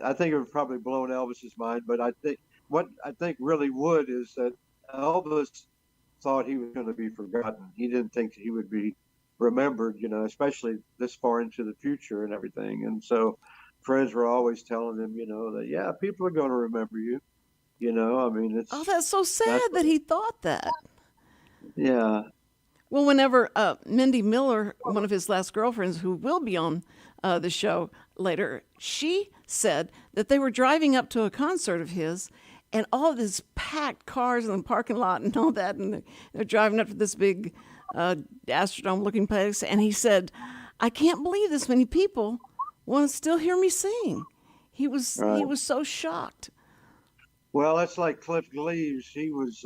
I think it would probably blown Elvis's mind. But what I think really would is that Elvis thought he was going to be forgotten. He didn't think he would be remembered, especially this far into the future and everything. And so friends were always telling him, that yeah, people are going to remember you. I mean, Oh, it's that's so that's sad that he thought that. yeah. Well, whenever Mindy Miller, one of his last girlfriends, who will be on the show later, she said that they were driving up to a concert of his, and all of these packed cars in the parking lot and all that, and they're driving up to this big Astrodome-looking place, and he said, "I can't believe this many people want to still hear me sing." He Right. was so shocked. Well, that's like Cliff Gleaves. He was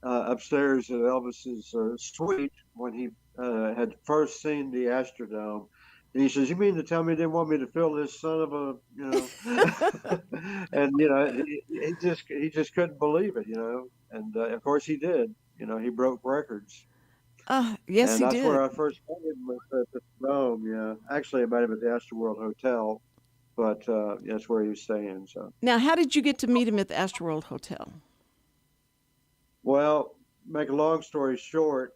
upstairs at Elvis's suite when he had first seen the Astrodome. And he says, "You mean to tell me they didn't want me to fill this son of a, and he just couldn't believe it. And of course he did. He broke records, Yes, and he that's did. where I first met him was at the Dome. Yeah, actually, I met him at the Astroworld Hotel, but that's where he was staying. So, Now, how did you get to meet him at the Astroworld Hotel? well, make a long story short,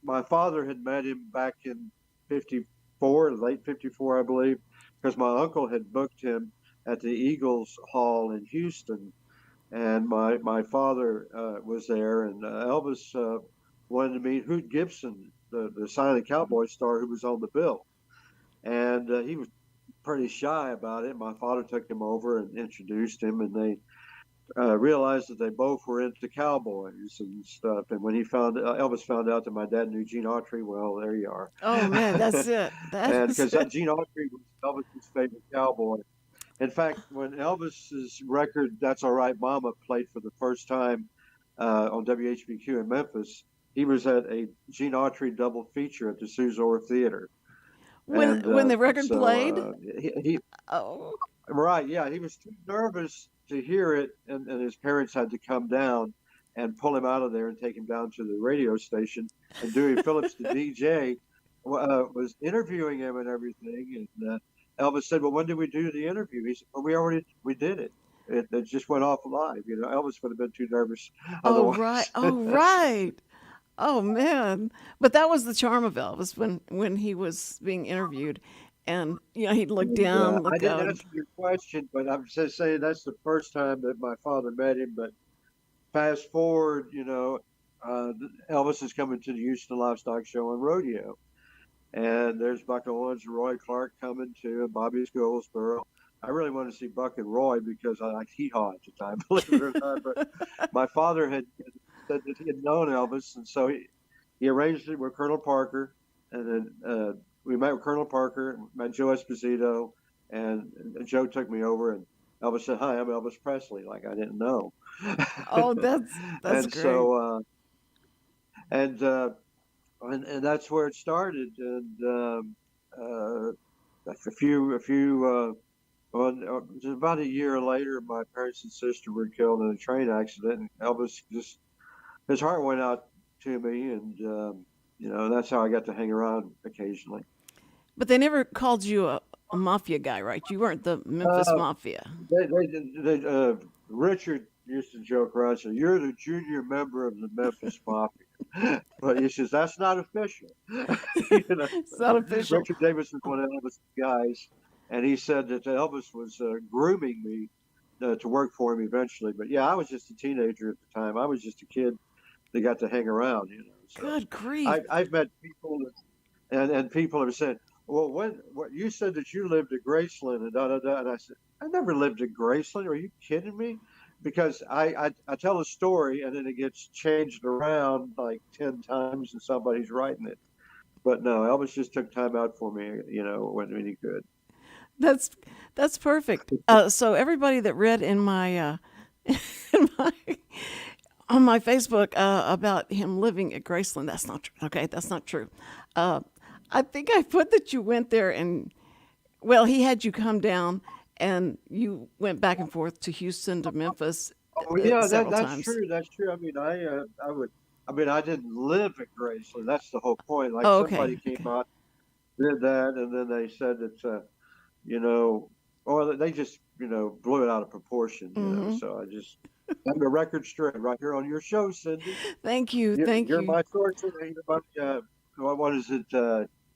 my father had met him back in '54, late '54, I believe, because my uncle had booked him at the Eagles Hall in Houston, and my father was there, and Elvis wanted to meet Hoot Gibson, the silent cowboy star who was on the bill, and he was pretty shy about it. My father took him over and introduced him, and they realized that they both were into cowboys and stuff. And when Elvis found out that my dad knew Gene Autry, well, there you are. Oh man, that's it. That And is because it. Gene Autry was Elvis's favorite cowboy. In fact, when Elvis's record "That's All Right, Mama" played for the first time on WHBQ in Memphis, he was at a Gene Autry double feature at the Suzor Theater, and When the record so played. he Oh, right, yeah, he was too nervous to hear it, and his parents had to come down and pull him out of there and take him down to the radio station. And Dewey Phillips, the DJ, was interviewing him and everything. And Elvis said, "Well, when did we do the interview?" He said, "Well, we did it. It just went off live. Elvis would have been too nervous oh right, otherwise." oh right. Oh man, but that was the charm of Elvis when he was being interviewed, and he'd look And down, I look didn't out, and answer your question, but I'm just saying that's the first time that my father met him. But fast forward, Elvis is coming to the Houston Livestock Show and Rodeo. And there's Buck Owens and Roy Clark coming too, and Bobby Goldsboro. I really wanted to see Buck and Roy because I liked Hee Haw at the time, believe it or not. But my father had said that he had known Elvis, and so he arranged it with Colonel Parker. And then we met with Colonel Parker, met Joe Esposito, and Joe took me over, and Elvis said, "Hi, I'm Elvis Presley," like I didn't know. oh, that's and great. so, and and that's where it started. And well, just about a year later, my parents and sister were killed in a train accident, and Elvis just his heart went out to me, and that's how I got to hang around occasionally. But they never called you a mafia guy, right? You weren't the Memphis Uh, Mafia. Richard used to joke around, say, "You're the junior member of the Memphis Mafia," but he says that's not official. you know, It's not official. Richard Davis was one of Elvis' guys, and he said that Elvis was grooming me to work for him eventually. But yeah, I was just a teenager at the time. I was just a kid that got to hang around. So Good grief. I've met people and people have said, "Well, what you said that you lived at Graceland and da da da," and I said, "I never lived at Graceland. Are you kidding me?" Because I tell a story and then it gets changed around like 10 times and somebody's writing it. But no, Elvis just took time out for me, when he could. That's that's perfect. So everybody that read in my in my on my Facebook about him living at Graceland, that's not true. Okay, that's not true. Uh, I think I put that you went there and well, he had you come down and you went back and forth to Houston to Memphis Oh yeah, several that's times. true. That's true. I mean, I would. I mean, I didn't live at Graceland. That's the whole point. Like Oh, somebody okay, came okay. out, did that, and then they said that you know. or they just, blew it out of proportion, Hmm. So I just got the record straight right here on your show, Cindy. Thank you. Thank You're you. my source. You're my, what is it?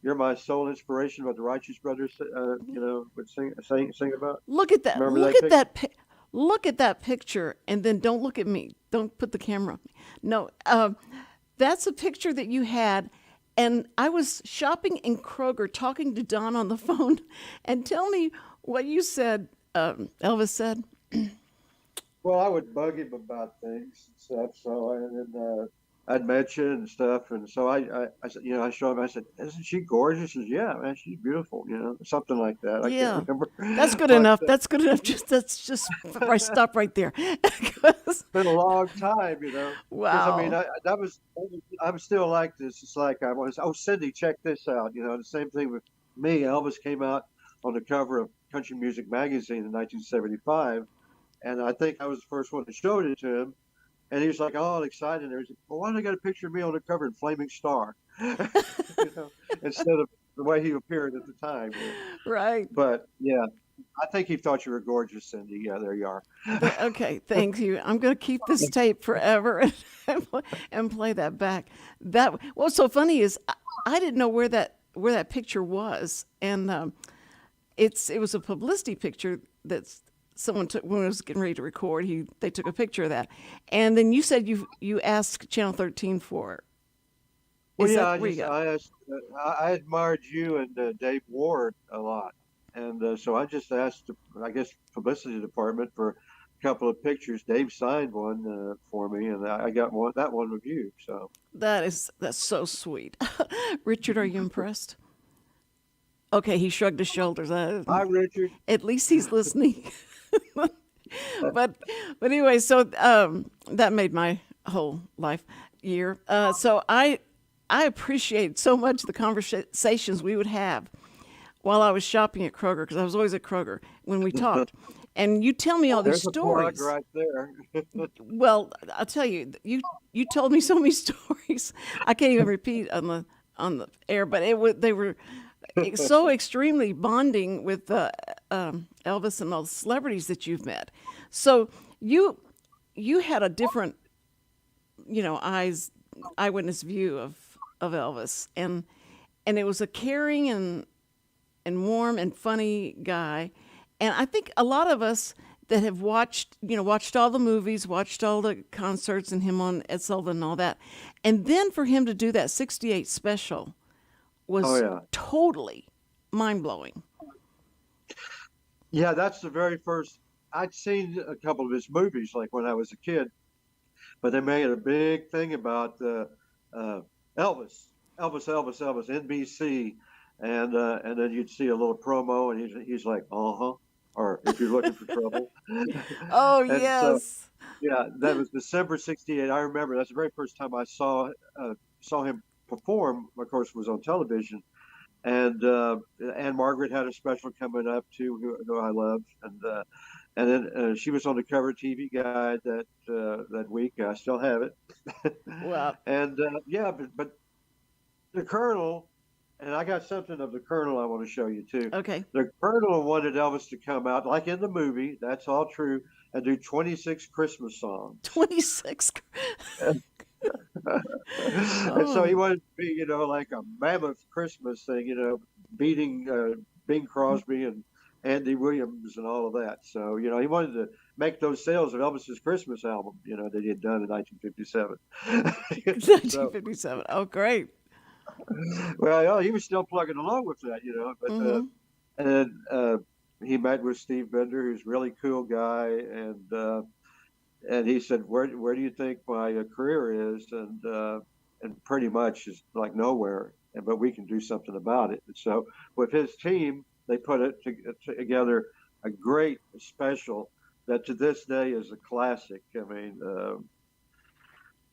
You're my sole inspiration. What the Righteous Brothers, would sing about. Look at that. Remember Look that at picture? that. Look at that picture, and then don't look at me. Don't put the camera on me. No, that's a picture that you had, and I was shopping in Kroger, talking to Don on the phone, and tell me what you said. Elvis said, Well, I would bug him about things and stuff. So, and then I'd mention and stuff. And so I said, I showed him, I said, isn't she gorgeous? He says, yeah, man, she's beautiful, something like that. I can't "Yeah, remember. that's good But enough. That's good enough. Just that's just right. Stop right there." 'Cause- been a long time, because I mean, wow. I'm still like this. It's like I was, oh, Cindy, check this out. The same thing with me. Elvis came out on the cover of Country Music Magazine in 1975. And I think I was the first one that showed it to him. And he was like all excited. And he said, well, why don't I got a picture of me on the cover in Flaming Star? Instead of the way he appeared at the time. Right. But yeah, I think he thought you were gorgeous, Cindy. Yeah, there you are. Okay, thank you. I'm going to keep this tape forever and play that back. That what's so funny is I didn't know where that picture was, and it was a publicity picture that someone took when I was getting ready to record. They took a picture of that, and then you said you asked Channel 13 for it. Well, Is yeah, that where you got? I admired you and Dave Ward a lot. And so I just asked, I guess, publicity department for a couple of pictures. Dave signed one for me, and I got that one with you. So, That's so sweet. Richard, are you impressed? Okay, he shrugged his shoulders. hi, Richard. At least he's listening. but anyway, so that made my whole life year. So I appreciate so much the conversations we would have while I was shopping at Kroger, because I was always at Kroger when we talked. And you tell me all these There's a plug stories. right there. Well, I'll tell you, you told me so many stories. I can't even repeat on the air, but they were so extremely bonding with Elvis and all the celebrities that you've met. So you had a different, eyewitness view of Elvis, and it was a caring and warm and funny guy. And I think a lot of us that have watched all the movies, watched all the concerts and him on Ed Sullivan and all that. And then for him to do that 68 special Oh was yeah, totally mind-blowing. yeah. That's the very first. I'd seen a couple of his movies, like when I was a kid, but they made a big thing about uh, Elvis, Elvis, NBC, and then you'd see a little promo, and he's like, uh-huh, or if you're looking for trouble, Oh, and so yes. yeah, that was December '68. I remember that's the very first time I saw him perform. Of course, it was on television, and Anne Margaret had a special coming up too, who I love, and then she was on the cover TV guide that week. I still have it, Well, and yeah, but the Colonel, and I got something of the Colonel I want to show you too. okay. The Colonel wanted Elvis to come out like in the movie. That's all true, and do 26 Christmas songs. 26. And so he Oh, wanted to be, like a mammoth Christmas thing, beating Bing Crosby and Andy Williams and all of that. So, he wanted to make those sales of Elvis's Christmas album, that he had done in 1957. So, 1957. Oh, great. well, yeah, he was still plugging along with that, but, Mm-hmm. and then he met with Steve Bender, who's a really cool guy. And he said, where do you think my career is? And pretty much is like nowhere. But we can do something about it. And so with his team, they put together a great special that to this day is a classic. I mean,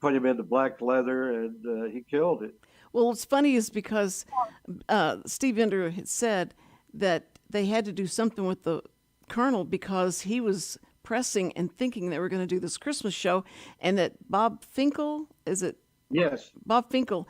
put him into black leather, and he killed it. Well, what's funny is because Steve Ender had said that they had to do something with the Colonel because he was pressing and thinking they were going to do this Christmas show, and that Bob Finkel, is it Yes. Bob Finkel,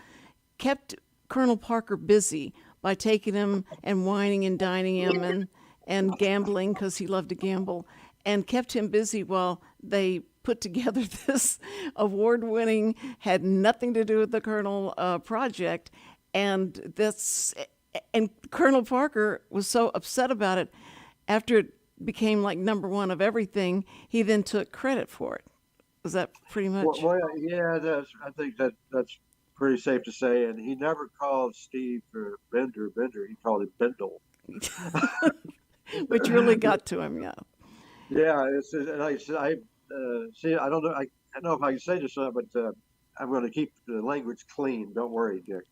kept Colonel Parker busy by taking him and whining and dining him, and gambling because he loved to gamble, and kept him busy while they put together this award-winning, had nothing to do with the Colonel project, and Colonel Parker was so upset about it. After it became like number one of everything, he then took credit for it. Was that pretty much? Well, yeah, I think that's pretty safe to say. And he never called Steve Bender. He called him Bendel. Which really got to him, yeah. Yeah, and I said, I see. I don't know. I don't know if I can say this, or not, but I'm going to keep the language clean. Don't worry, Dick.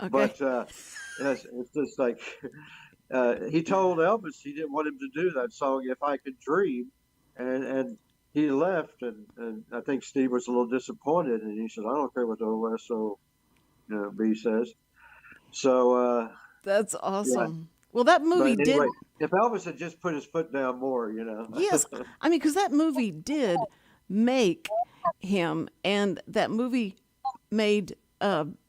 Okay. But it's just like he told Elvis he didn't want him to do that song, "If I Could Dream," and he left, and I think Steve was a little disappointed, and he said, "I don't care what the OSOB says." So That's yeah. awesome. Well, that movie But did. anyway, if Elvis had just put his foot down more. Yes, I mean, because that movie did make him, and that movie made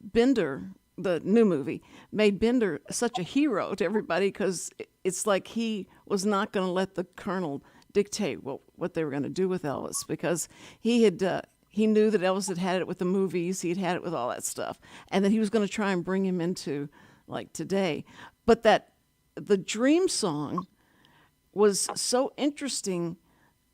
Bender, the new movie, made Bender such a hero to everybody because it's like he was not going to let the Colonel dictate what they were going to do with Elvis because he knew that Elvis had it with the movies, he'd had it with all that stuff, and that he was going to try and bring him into like today. But the Dream song was so interesting,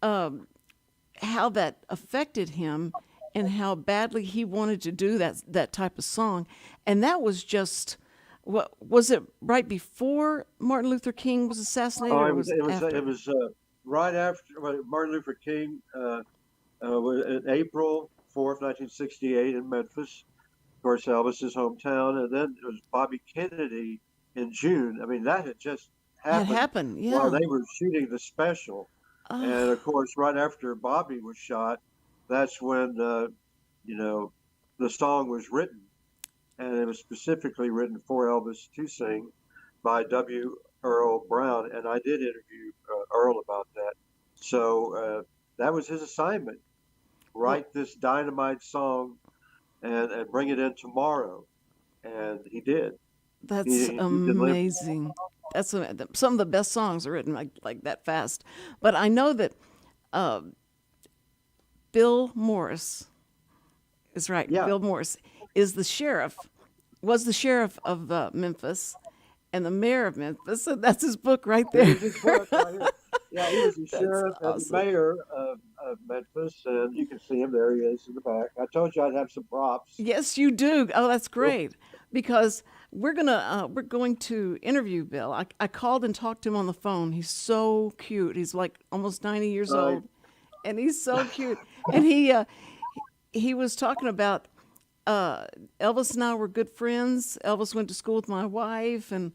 how that affected him and how badly he wanted to do that type of song. And that was just, what was it, right before Martin Luther King was assassinated, or was it after? It was right after Martin Luther King was in April 4th, 1968 in Memphis, of course, Elvis's hometown, and then it was Bobby Kennedy in June. I mean, that had just Had happened happened, while yeah. they were shooting the special. And Oh, of course, right after Bobby was shot, that's when the song was written, and it was specifically written for Elvis to sing by W. Earl Brown. And I did interview Earl about that. So that was his assignment: well, write this dynamite song and bring it in tomorrow. And he did. that's He delivered. amazing. That's some of the best songs are written like that fast. But I know that uh, Bill Morris is right. Yeah. Bill Morris is the sheriff, was the sheriff of Memphis, and the mayor of Memphis. So that's his book right there. Here's his book right here. Yeah, he was the That's sheriff and the awesome. mayor of Memphis, and you can see him. There he is in the back. I told you I'd have some props. Yes, you do. Oh, that's great. Because we're going to interview Bill. I called and talked to him on the phone. He's so cute. He's like almost 90 years Uh, old, and he's so cute. And he was talking about uh, Elvis and I were good friends. Elvis went to school with my wife, and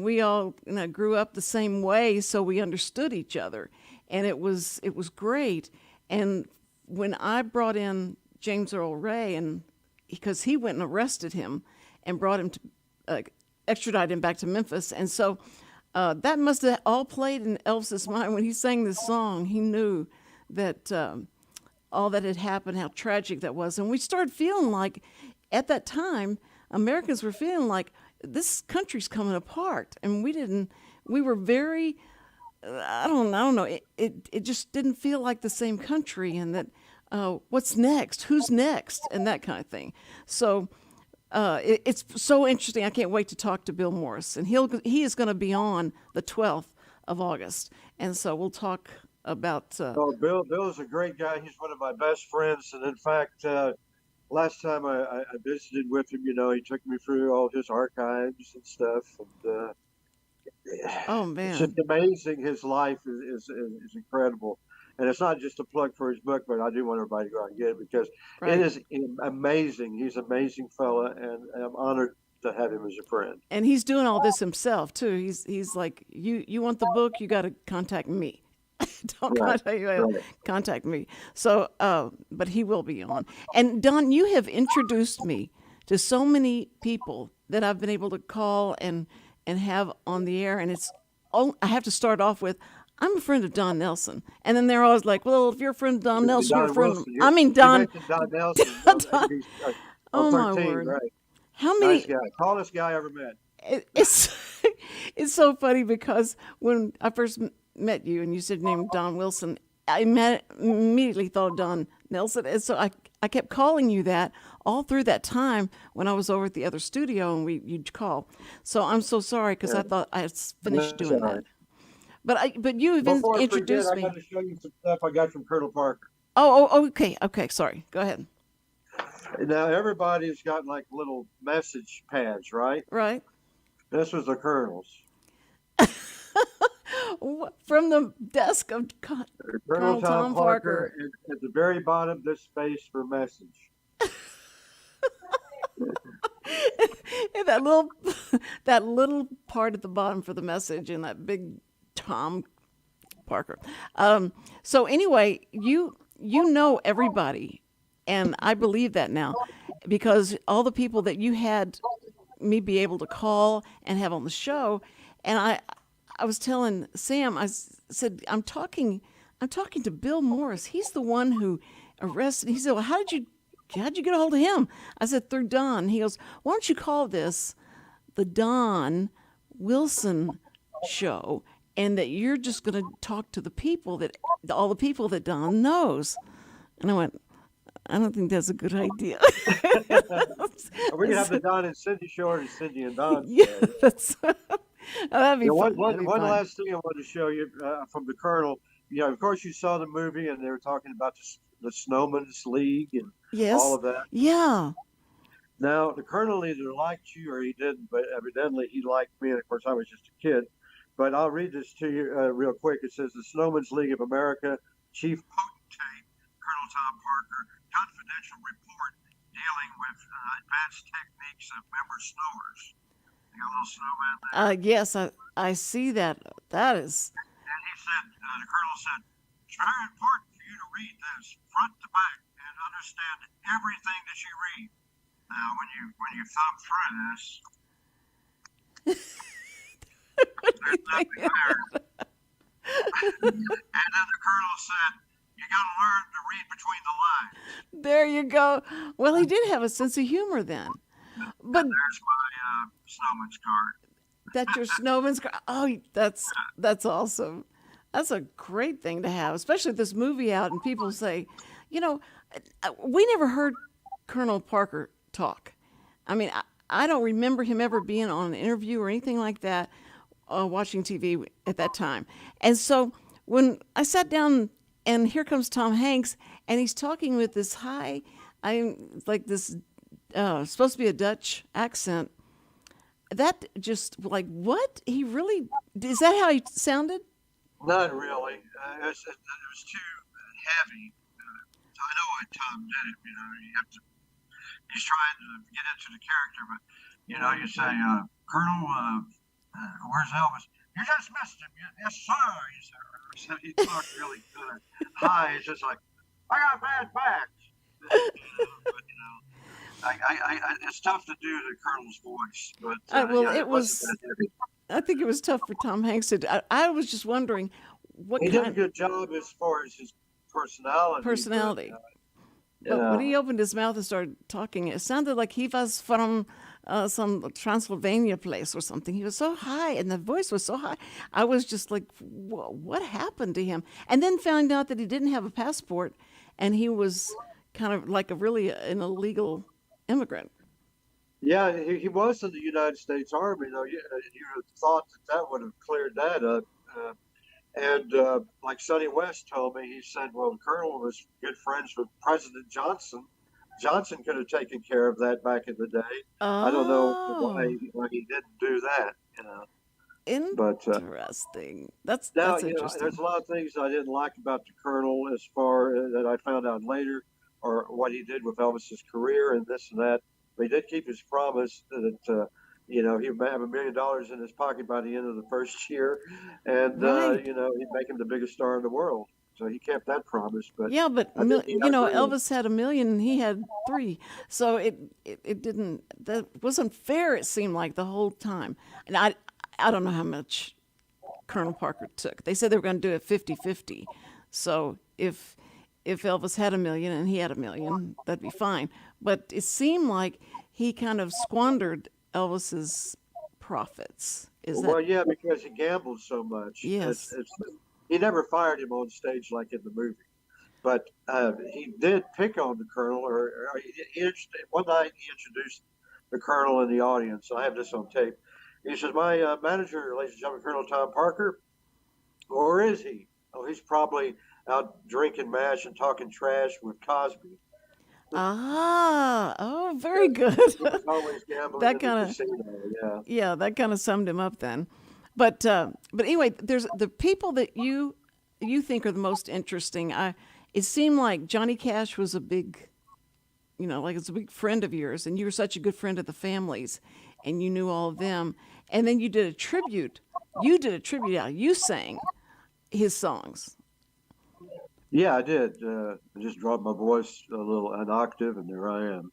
we all grew up the same way, so we understood each other, and it was great. And when I brought in James Earl Ray, and because he went and arrested him and brought him to uh, extradite him back to Memphis, and so that must have all played in Elvis's mind when he sang this song. He knew that. All that had happened, how tragic that was. And we started feeling like, at that time, Americans were feeling like this country's coming apart. And we were very, I don't know, it just didn't feel like the same country, and that what's next? Who's next? And that kind of thing. So it's so interesting. I can't wait to talk to Bill Morris. And he is going to be on the 12th of August. And so we'll talk about. oh, Bill is a great guy. He's one of my best friends, and in fact, last time I visited with him, he took me through all his archives and stuff, and Oh, it's just man. amazing. His life is incredible, and it's not just a plug for his book, but I do want everybody to go out and get it because it Right. is amazing. He's an amazing fella, and I'm honored to have him as a friend. And he's doing all this himself too. He's like, you want the book, you got to contact me. Don't Right, contact you, right. contact me. So, but he will be on. And Don, you have introduced me to so many people that I've been able to call and have on the air. And I have to start off with, I'm a friend of Don Nelson, and then they're always like, well, if you're a friend of Don Nelson, you're a Don friend of. Wilson. I mean You Don. mentioned Don Nelson Don. on Oh my 13, word! right? How Nice many? guy. Tallest guy I ever met. It's It's so funny because when I first met you and you said your name Don Wilson, immediately thought of Don Nelson. And so I kept calling you that all through that time when I was over at the other studio and you'd call. So I'm so sorry because I thought I had finished That's all doing that. right. But you have Before I forget, introduced I got me. to show you some stuff I got from Colonel Parker. Okay, okay, sorry. Go ahead. Now everybody's got like little message pads, right? Right. This was the Colonel's. From the desk of Colonel Colonel Tom Tom Parker. Parker, and at the very bottom, this space for message. And that little that little part at the bottom for the message and that big Tom Parker. So anyway, you know everybody, and I believe that now because all the people that you had me be able to call and have on the show, and I was telling Sam, said I'm talking to Bill Morris. He's the one who arrested. He said, well, how'd you get a hold of him? I said, through Don. He goes, why don't you call this the Don Wilson show, and that you're just going to talk to all the people that Don knows. And I went, I don't think that's a good idea. We can have the Don and Cindy show, or the Cindy and Don Yeah, show. that'd be Yeah, fun. That'd be one fun. last thing I wanted to show you from the Colonel. You know, of course, you saw the movie, and they were talking about the Snowman's League and all Yes. of that. Yeah. Now, the Colonel either liked you or he didn't, but evidently he liked me, and of course, I was just a kid. But I'll read this to you real quick. It says, the Snowman's League of America, Chief Potentate, Colonel Tom Parker, confidential report dealing with advanced techniques of member snowers. You got a little snowman there. Yes, I see that. That is. And he said, the Colonel said, it's very important for you to read this front to back and understand everything that you read. Now, when you thumb through this, there's nothing there. And then the Colonel said, you got to learn to read between the lines. There you go. Well, he did have a sense of humor then. But And there's my snowman's card. that's your snowman's car. Oh, that's awesome. That's a great thing to have, especially this movie out and people say, you know, we never heard Colonel Parker talk. I mean, I don't remember him ever being on an interview or anything like that, watching TV at that time. And so when I sat down and here comes Tom Hanks and he's talking with this I'm like this, supposed to be a Dutch accent. That just like, what? He really, is that how he sounded? Not really. It was too heavy. I know why Tom did it. You know, he's trying to get into the character, but you know, you say, Colonel, where's Elvis? You just missed him. Yes, sir. So he talked really good. Hi, it's just like, I got a bad back. But, you know, it's tough to do the Colonel's voice, but Well, yeah, it wasn't was. that heavy. I think it was tough for Tom Hanks to. I was just wondering what He did a kind good job as far as his personality. personality. But, But when he opened his mouth and started talking, it sounded like he was from some Transylvania place or something. He was so high, and the voice was so high. I was just like, what happened to him? And then found out that he didn't have a passport, and he was kind of like an illegal immigrant. yeah, he was in the United States Army, though. You would have thought that would have cleared that up. And like Sonny West told me, he said, well, the Colonel was good friends with President Johnson. Johnson could have taken care of that back in the day. I don't know Oh, why he didn't do that, you know. But interesting. now, That's you know, there's interesting. a lot of things I didn't like about the Colonel as far that I found out later, or what he did with Elvis's career and this and that. But he did keep his promise that, you know, he would have $1 million in his pocket by the end of the first year, and Right. you know, he'd make him the biggest star in the world. So he kept that promise. But Yeah, but I think he, I agree with him. Elvis had 1 million and he had 3, so it didn't that wasn't fair. It seemed like the whole time, and I don't know how much Colonel Parker took. They said they were going to do it 50-50. So if Elvis had 1 million and he had 1 million, that'd be fine. But it seemed like he kind of squandered Elvis's profits. Is that Well, yeah, because he gambled so much. yes? He never fired him on stage like in the movie, but he did pick on the colonel. Or one night he introduced the colonel in the audience. I have this on tape. He says, "My manager, ladies and gentlemen, Colonel Tom Parker. Or is he? Oh, he's probably out drinking mash and talking trash with Cosby. Ah, oh, very good. He was always gambling That in the kind of casino. Yeah. yeah, that kind of summed him up then. But anyway, there's the people that you think are the most interesting. It seemed like Johnny Cash was a big, like it's a big friend of yours, and you were such a good friend of the families, and you knew all of them. And then you did a tribute. You did a tribute out. You sang his songs. Yeah, I did. I just dropped my voice a little an octave, and there I am.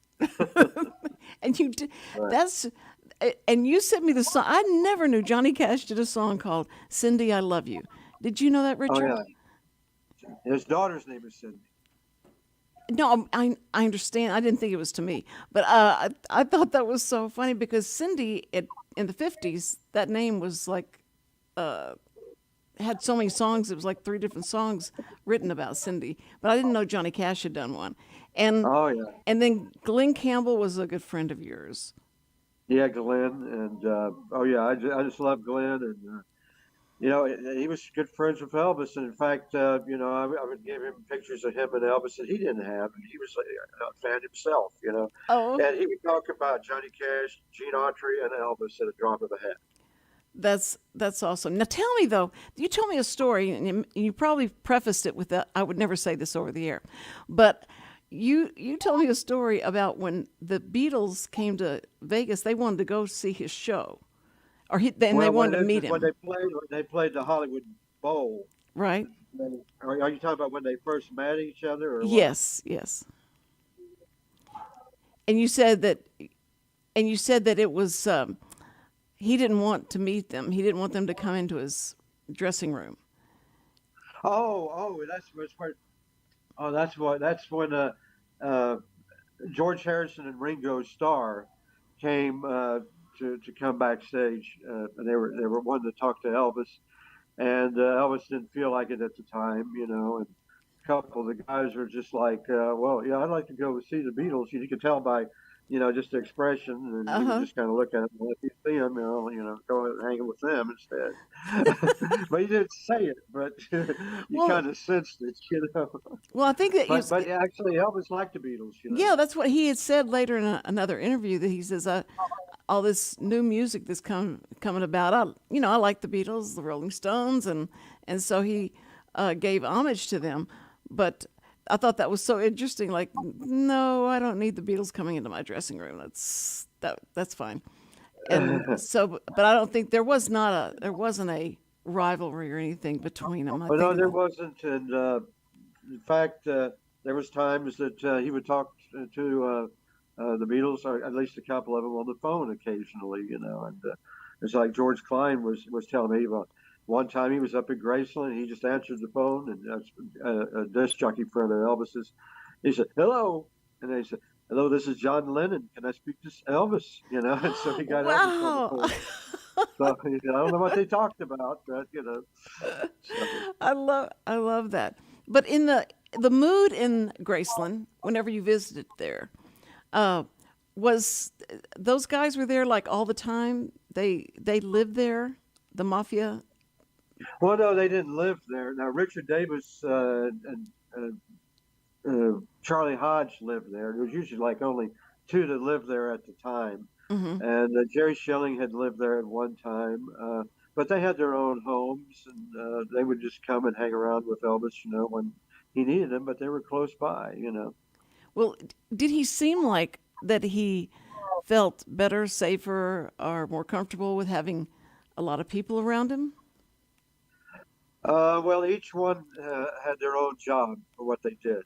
And you did Right. that's and you sent me the song. I never knew Johnny Cash did a song called Cindy I Love You. Did you know that, Oh Richard? yeah. His daughter's name is Cindy. No, I understand. I didn't think it was to me, but I thought that was so funny because Cindy in the 50s, that name was like had so many songs. It was like three different songs written about Cindy, but I didn't know Johnny Cash had done one. And Oh yeah. and then Glenn Campbell was a good friend of yours. Yeah, Glenn, and oh yeah, I just love Glenn, and he was good friends with Elvis, and in fact, I would give him pictures of him and Elvis that he didn't have, and he was a fan himself, Oh, and he would talk about Johnny Cash, Gene Autry, and Elvis at a drop of a hat. that's awesome. Now tell me though, you told me a story, and you probably prefaced it with that. I would never say this over the air, but you told me a story about when the Beatles came to Vegas. They wanted to go see his show, and they Well, wanted to meet when him, they played the Hollywood Bowl, right? are you talking about when they first met each other or what? Yes, yes. And you said that, it was he didn't want to meet them. He didn't want them to come into his dressing room. That's when uh, George Harrison and Ringo Starr came to come backstage, and they were wanting to talk to Elvis, and Elvis didn't feel like it at the time, and a couple of the guys were just like, well, yeah, I'd like to go see the Beatles. You could tell by, just the expression, and Uh he would huh. just kind of look at them. Well, if you see them, go and hang with them instead. But he didn't say it, but you Well, kind of sensed it. well, I think that But actually, Elvis liked the Beatles. yeah, that's what he had said later in another interview that he says, all this new music that's coming about. I like the Beatles, the Rolling Stones, and so he gave homage to them. But I thought that was so interesting. Like, no, I don't need the Beatles coming into my dressing room. That's fine. And so, but I don't think there wasn't a rivalry or anything between them. I But no, think there that wasn't, and in fact, there was times that he would talk to the Beatles, or at least a couple of them, on the phone occasionally. And it's like George Klein was telling me about one time he was up at Graceland, he just answered the phone, and a disc jockey friend of Elvis's. He said, "Hello," and they said, "Hello, this is John Lennon. Can I speak to Elvis?" And so he got Elvis on the wow, phone. So I don't know what they talked about, but so. I love that. But in the mood in Graceland, whenever you visited there, uh, was those guys were there like all the time? They lived there, the mafia. Well, no, they didn't live there. Now, Richard Davis and Charlie Hodge lived there. There was usually like only two that lived there at the time. Hmm. And Jerry Schilling had lived there at one time. But they had their own homes, and they would just come and hang around with Elvis, when he needed them, but they were close by. Well, did he seem like that he felt better, safer, or more comfortable with having a lot of people around him? Well, each one had their own job for what they did.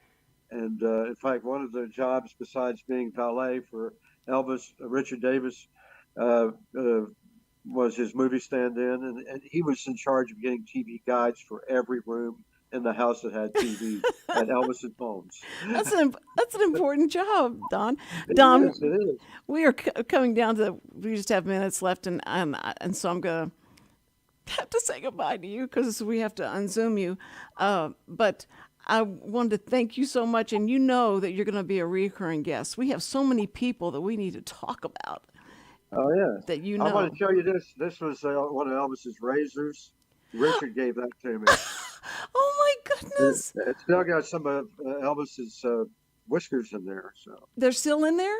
And in fact, one of their jobs, besides being valet for Elvis, Richard Davis, uh, uh, was his movie stand-in, and he was in charge of getting TV guides for every room in the house that had TV at Elvis's homes. That's an important job, Don. It Don, is. It is. we are coming down to. We just have minutes left, and so I'm gonna have to say goodbye to you because we have to unzoom you. But I wanted to thank you so much, and you know that you're going to be a recurring guest. We have so many people that we need to talk about Oh yeah. that you I want know. to show you this. This was one of Elvis's razors. Richard gave that to me. Oh my It, goodness, it's still got some of Elvis's whiskers in there. So, they're still in there.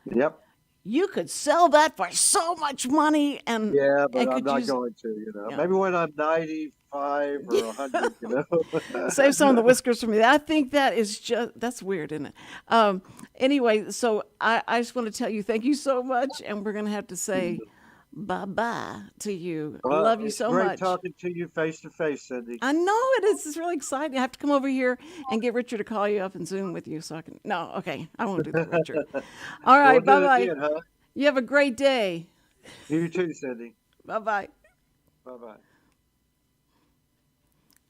yep. You could sell that for so much money, Yeah, but and I'm could not use going to. You know, yeah. maybe when I'm 95 or 100. You know. Save some of the whiskers for me. I think that is that's weird, isn't it? Anyway, so I just want to tell you thank you so much, and we're gonna have to say bye bye to you. Well, Love you it's so great much. talking to you face to face, Cindy. I know it is. It's really exciting. I have to come over here and get Richard to call you up and Zoom with you so I can. No, okay. I won't do that, Richard. All We'll right. Bye do it bye. again, huh? You have a great day. You too, Cindy. Bye bye. Bye bye.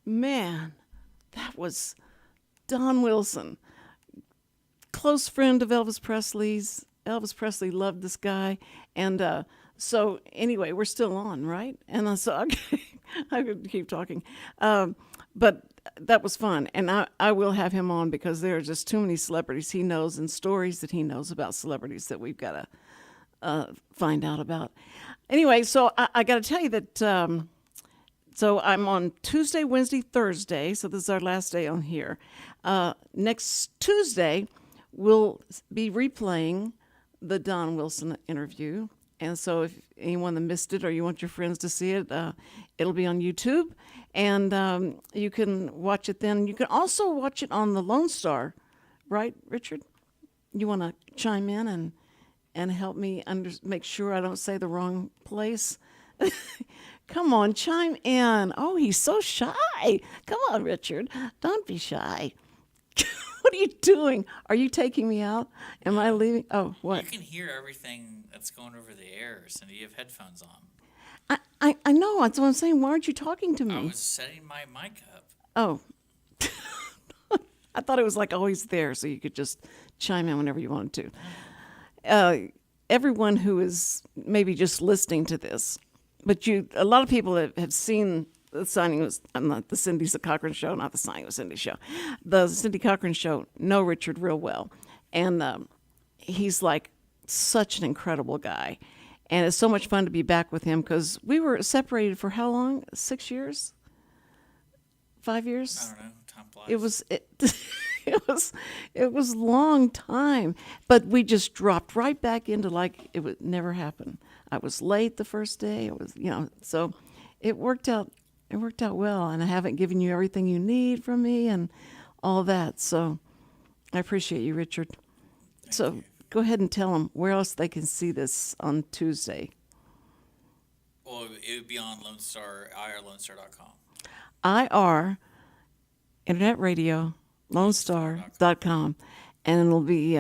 Man, that was Don Wilson, close friend of Elvis Presley's. Elvis Presley loved this guy. And so, anyway, we're still on, right? And so I could keep talking. But that was fun. And I will have him on because there are just too many celebrities he knows and stories that he knows about celebrities that we've got to find out about. Anyway, so I got to tell you that so I'm on Tuesday, Wednesday, Thursday. So this is our last day on here. Next Tuesday, we'll be replaying the Don Wilson interview. And so if anyone that missed it or you want your friends to see it, it'll be on YouTube. And you can watch it then. You can also watch it on the Lone Star, right, Richard? You want to chime in and help me make sure I don't say the wrong place? Come on, chime in. Oh, he's so shy. Come on, Richard. Don't be shy. What are you doing? Are you taking me out? Am I leaving? Oh, what? You can hear everything that's going over the air, Cindy. You have headphones on. I know. That's what I'm saying. Why aren't you talking to me? I was setting my mic up. Oh. I thought it was like always there, so you could just chime in whenever you wanted to. Everyone who is maybe just listening to this, but a lot of people have seen the signing was not the Cindy Cochran show, not the signing of Cindy show, the Cindy Cochran show. Know Richard real well, and he's like such an incredible guy, and it's so much fun to be back with him because we were separated for how long? 6 years, 5 years. I don't know. Time flies. It was long time, but we just dropped right back into like it would never happen. I was late the first day. It was so it worked out. It worked out well, and I haven't given you everything you need from me and all that. So I appreciate you, Richard. Thank you. Go ahead and tell them where else they can see this on Tuesday. Well, it would be on Lone Star, irlonestar.com. IR, Internet Radio, LoneStar.com, and it'll be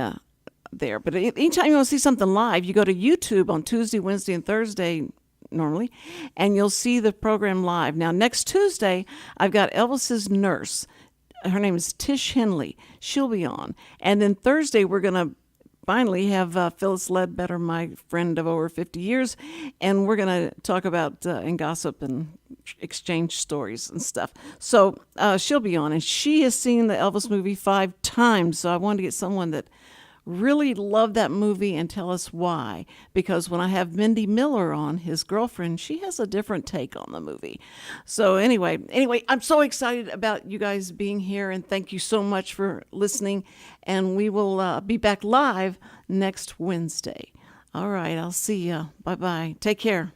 there. But anytime you want to see something live, you go to YouTube on Tuesday, Wednesday, and Thursday normally, and you'll see the program live. Now, next Tuesday, I've got Elvis's nurse. Her name is Tish Henley. She'll be on. And then Thursday, we're going to finally have Phyllis Ledbetter, my friend of over 50 years, and we're going to talk about and gossip and exchange stories and stuff. So she'll be on, and she has seen the Elvis movie 5 times, so I wanted to get someone that really loved that movie and tell us why. Because when I have Mindy Miller on, his girlfriend, she has a different take on the movie. So anyway, I'm so excited about you guys being here, and thank you so much for listening. And we will be back live next Wednesday. All right, I'll see you. Bye-bye. Take care.